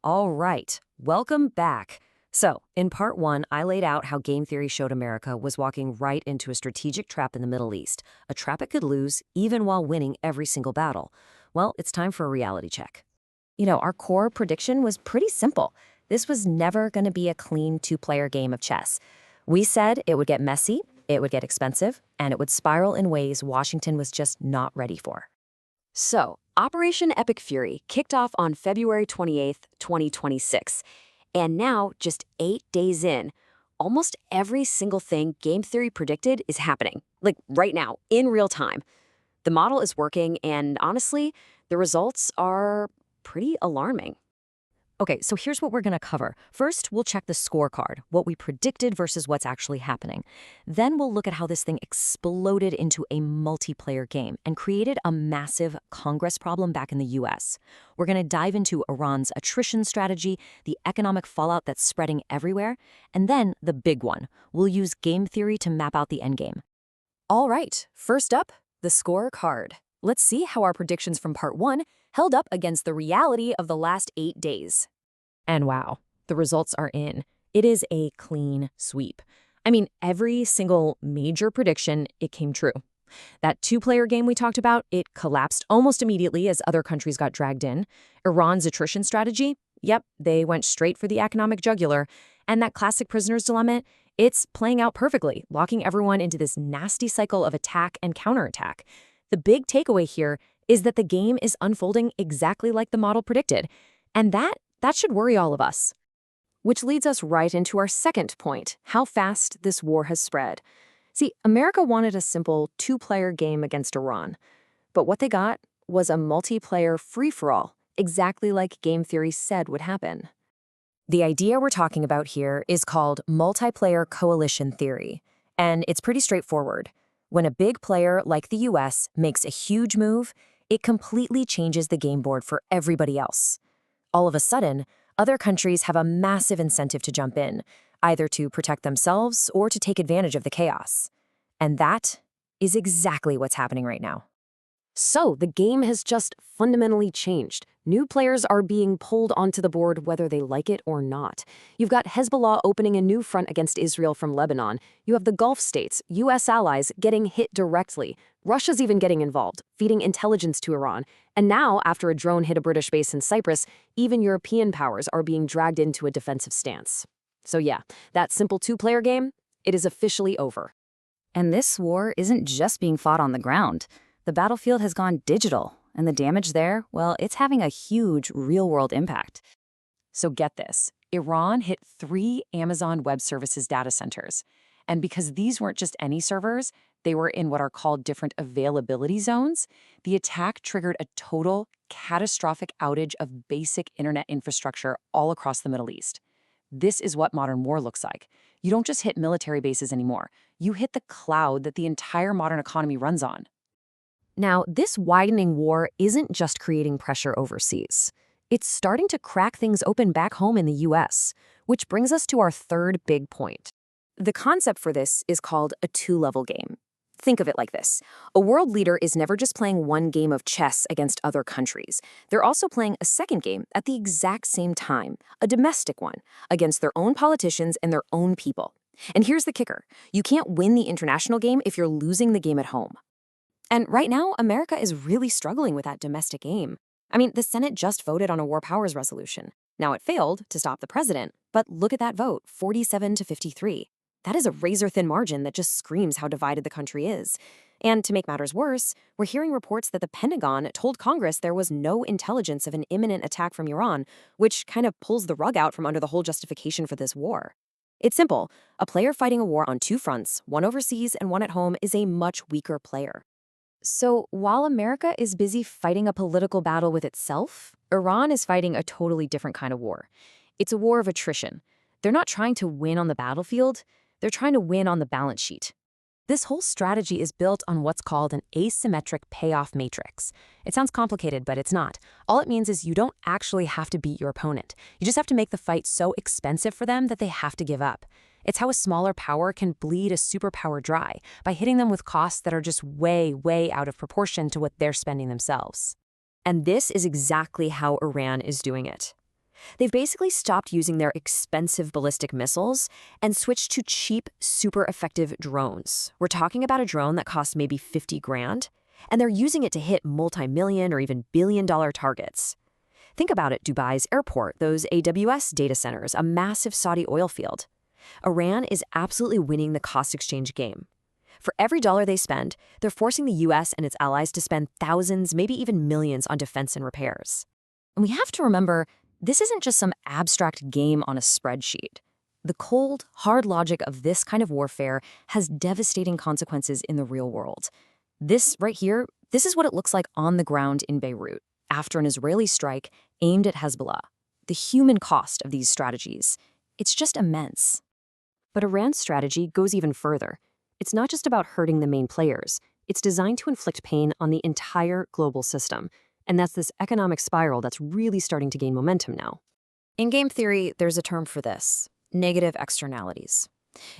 All right, welcome back. So, in part one, I laid out how game theory showed America was walking right into a strategic trap in the Middle East, a trap it could lose even while winning every single battle. Well, it's time for a reality check. Our core prediction was pretty simple. This was never going to be a clean two-player game of chess. We said it would get messy, it would get expensive, and it would spiral in ways Washington was just not ready for. So, Operation Epic Fury kicked off on February 28th, 2026. And now, just 8 days in, almost every single thing game theory predicted is happening. Like right now, in real time. The model is working, and honestly, the results are pretty alarming. Okay, so here's what we're going to cover. First, we'll check the scorecard, what we predicted versus what's actually happening. Then we'll look at how this thing exploded into a multiplayer game and created a massive Congress problem back in the US. We're going to dive into Iran's attrition strategy, the economic fallout that's spreading everywhere, and then the big one. We'll use game theory to map out the endgame. All right, first up, the scorecard. Let's see how our predictions from part one held up against the reality of the last 8 days. And wow, the results are in. It is a clean sweep. I mean, every single major prediction, it came true. That two-player game we talked about, it collapsed almost immediately as other countries got dragged in. Iran's attrition strategy, yep, they went straight for the economic jugular. And that classic prisoner's dilemma, it's playing out perfectly, locking everyone into this nasty cycle of attack and counterattack. The big takeaway here is that the game is unfolding exactly like the model predicted. And that should worry all of us. Which leads us right into our second point, how fast this war has spread. See, America wanted a simple two-player game against Iran. But what they got was a multiplayer free-for-all, exactly like game theory said would happen. The idea we're talking about here is called multiplayer coalition theory. And it's pretty straightforward. When a big player like the US makes a huge move, it completely changes the game board for everybody else. All of a sudden, other countries have a massive incentive to jump in, either to protect themselves or to take advantage of the chaos. And that is exactly what's happening right now. So, the game has just fundamentally changed. New players are being pulled onto the board whether they like it or not. You've got Hezbollah opening a new front against Israel from Lebanon. You have the Gulf states, US allies, getting hit directly. Russia's even getting involved, feeding intelligence to Iran. And now, after a drone hit a British base in Cyprus, even European powers are being dragged into a defensive stance. So yeah, that simple two-player game, it is officially over. And this war isn't just being fought on the ground. The battlefield has gone digital, and the damage there, well, it's having a huge real-world impact. So get this, Iran hit 3 Amazon Web Services data centers. And because these weren't just any servers, they were in what are called different availability zones, the attack triggered a total catastrophic outage of basic internet infrastructure all across the Middle East. This is what modern war looks like. You don't just hit military bases anymore. You hit the cloud that the entire modern economy runs on. Now, this widening war isn't just creating pressure overseas. It's starting to crack things open back home in the US, which brings us to our third big point. The concept for this is called a two-level game. Think of it like this. A world leader is never just playing one game of chess against other countries. They're also playing a second game at the exact same time, a domestic one, against their own politicians and their own people. And here's the kicker. You can't win the international game if you're losing the game at home. And right now, America is really struggling with that domestic aim. I mean, the Senate just voted on a war powers resolution. Now, it failed to stop the president, but look at that vote, 47 to 53. That is a razor-thin margin that just screams how divided the country is. And to make matters worse, we're hearing reports that the Pentagon told Congress there was no intelligence of an imminent attack from Iran, which kind of pulls the rug out from under the whole justification for this war. It's simple. A player fighting a war on two fronts, one overseas and one at home, is a much weaker player. So while America is busy fighting a political battle with itself, Iran is fighting a totally different kind of war. It's a war of attrition. They're not trying to win on the battlefield. They're trying to win on the balance sheet. This whole strategy is built on what's called an asymmetric payoff matrix. It sounds complicated, but it's not. All it means is you don't actually have to beat your opponent. You just have to make the fight so expensive for them that they have to give up. It's how a smaller power can bleed a superpower dry, by hitting them with costs that are just way, way out of proportion to what they're spending themselves. And this is exactly how Iran is doing it. They've basically stopped using their expensive ballistic missiles and switched to cheap, super effective drones. We're talking about a drone that costs maybe 50 grand, and they're using it to hit multi-million or even billion-dollar targets. Think about it, Dubai's airport, those AWS data centers, a massive Saudi oil field. Iran is absolutely winning the cost exchange game. For every dollar they spend, they're forcing the US and its allies to spend thousands, maybe even millions on defense and repairs. And we have to remember, this isn't just some abstract game on a spreadsheet. The cold, hard logic of this kind of warfare has devastating consequences in the real world. This right here, this is what it looks like on the ground in Beirut, after an Israeli strike aimed at Hezbollah. The human cost of these strategies, it's just immense. But Iran's strategy goes even further. It's not just about hurting the main players. It's designed to inflict pain on the entire global system. And that's this economic spiral that's really starting to gain momentum now. In game theory, there's a term for this: negative externalities.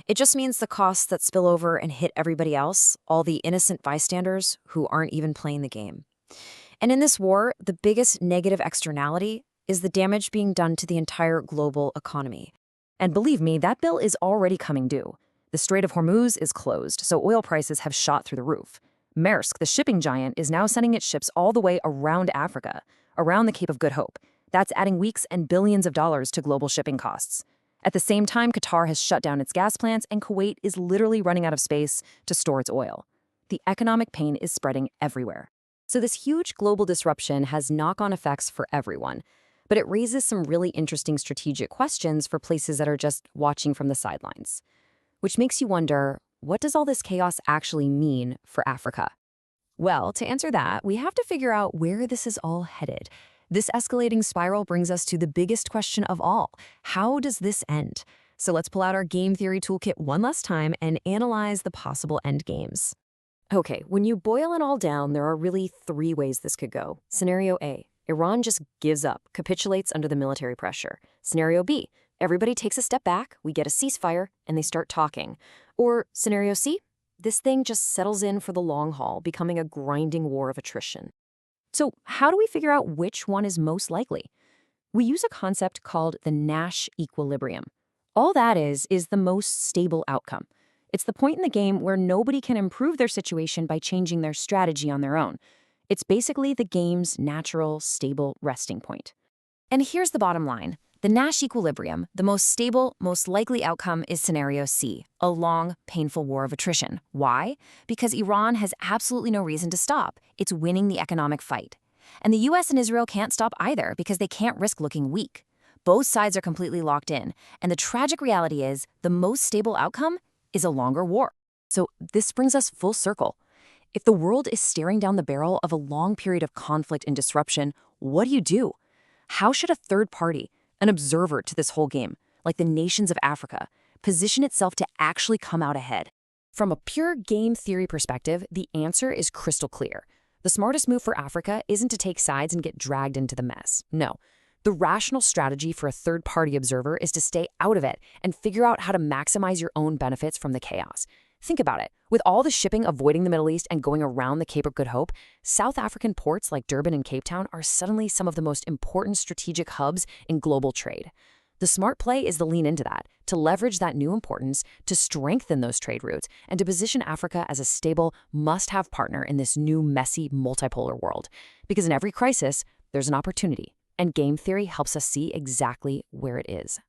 It just means the costs that spill over and hit everybody else, all the innocent bystanders who aren't even playing the game. And in this war, the biggest negative externality is the damage being done to the entire global economy. And believe me, that bill is already coming due. The Strait of Hormuz is closed, so oil prices have shot through the roof. Maersk, the shipping giant, is now sending its ships all the way around Africa, around the Cape of Good Hope. That's adding weeks and billions of dollars to global shipping costs. At the same time, Qatar has shut down its gas plants, and Kuwait is literally running out of space to store its oil. The economic pain is spreading everywhere. So this huge global disruption has knock-on effects for everyone. But it raises some really interesting strategic questions for places that are just watching from the sidelines. Which makes you wonder, what does all this chaos actually mean for Africa? Well, to answer that, we have to figure out where this is all headed. This escalating spiral brings us to the biggest question of all. How does this end? So let's pull out our game theory toolkit one last time and analyze the possible end games. Okay, when you boil it all down, there are really three ways this could go. Scenario A: Iran just gives up, capitulates under the military pressure. Scenario B: everybody takes a step back, we get a ceasefire, and they start talking. Or Scenario C: this thing just settles in for the long haul, becoming a grinding war of attrition. So how do we figure out which one is most likely? We use a concept called the Nash Equilibrium. All that is the most stable outcome. It's the point in the game where nobody can improve their situation by changing their strategy on their own. It's basically the game's natural, stable resting point. And here's the bottom line. The Nash Equilibrium, the most stable, most likely outcome is Scenario C, a long, painful war of attrition. Why? Because Iran has absolutely no reason to stop. It's winning the economic fight. And the US and Israel can't stop either because they can't risk looking weak. Both sides are completely locked in. And the tragic reality is the most stable outcome is a longer war. So this brings us full circle. If the world is staring down the barrel of a long period of conflict and disruption, what do? How should a third party, an observer to this whole game, like the nations of Africa, position itself to actually come out ahead? From a pure game theory perspective, the answer is crystal clear. The smartest move for Africa isn't to take sides and get dragged into the mess. No. The rational strategy for a third-party observer is to stay out of it and figure out how to maximize your own benefits from the chaos. Think about it. With all the shipping avoiding the Middle East and going around the Cape of Good Hope, South African ports like Durban and Cape Town are suddenly some of the most important strategic hubs in global trade. The smart play is to lean into that, to leverage that new importance, to strengthen those trade routes, and to position Africa as a stable, must-have partner in this new, messy, multipolar world. Because in every crisis, there's an opportunity, and game theory helps us see exactly where it is.